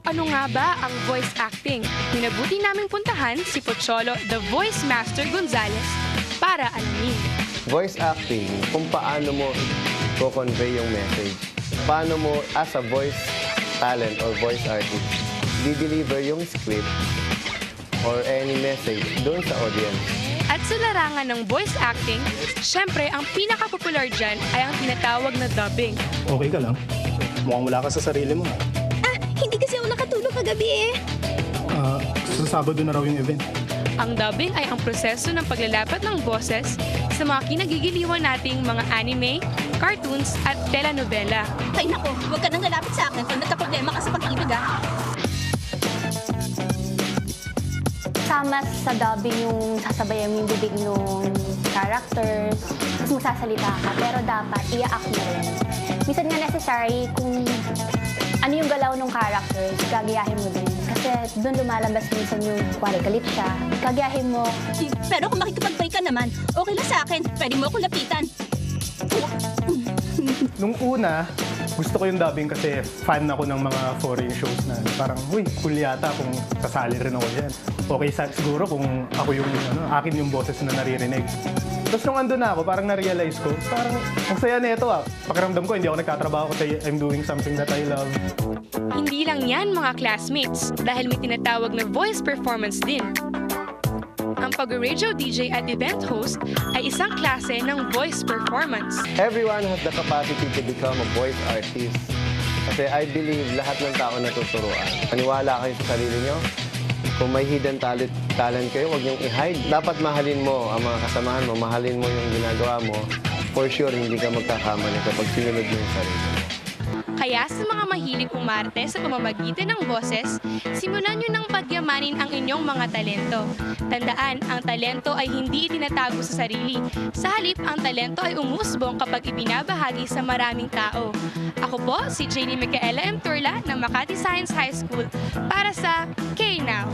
Ano nga ba ang voice acting? Minabuti naming puntahan si Pocholo, the Voice Master Gonzales, para alamin. Voice acting, kung paano mo convey yung message. Paano mo, as a voice talent or voice artist, di-deliver yung script or any message doon sa audience. At sa larangan ng voice acting, syempre ang pinaka-popular dyan ay ang tinatawag na dubbing. Okay ka lang? Mukhang wala ka sa sarili mo. Hindi kasi ako nakatulog kagabi eh. Sa Sabado na raw yung event. Ang dubbing ay ang proseso ng paglalapat ng boses sa mga kinagigiliwan nating mga anime, cartoons at telenovela. Ay nako, huwag ka nang lalapit sa akin pag nagka-problema ka sa pag-ibig ah. Sama sa dubbing yung sasabayan mo yung bibig ng characters, tapos magsasalita ka, pero dapat i-act mo rin. Minsan nga necessary kung ano yung galaw ng characters, gagayahin mo din. Kasi doon lumalabas minsan yung kuwari galit siya, gagayahin mo. Pero kung makikipag-break ka naman, okay lang sa akin. Pwede mo akong lapitan. Nung una, gusto ko yung dubbing kasi fan ako ng mga foreign shows na parang, uy, cool yata kung kasali rin ako dyan. Okay siguro kung ako yung, akin yung boses na naririnig. Tapos nung andun na ako, parang na-realize ko, parang ang saya nito ah. Pakiramdam ko, hindi ako nagtatrabaho kasi I'm doing something that I love. Hindi lang yan mga classmates dahil may tinatawag na voice performance din. Ang pag-radio DJ at event host ay isang klase ng voice performance. Everyone has the capacity to become a voice artist. Kasi I believe lahat ng tao natuturuan. Maniwala kayo sa sarili nyo. Kung may hidden talent kayo, huwag niyong i-hide. Dapat mahalin mo ang mga kasamahan mo, mahalin mo yung ginagawa mo. For sure, hindi ka magkakamali kapag sinunod mo yung sarili mo. Kaya sa mga mahilig umarte sa pamamagitan ng boses, simulan nyo ng pagyamanin ang inyong mga talento. Tandaan, ang talento ay hindi itinatago sa sarili. Sa halip, ang talento ay umusbong kapag ibinabahagi sa maraming tao. Ako po, si Janie Micaela M. Turla ng Makati Science High School para sa K-Now!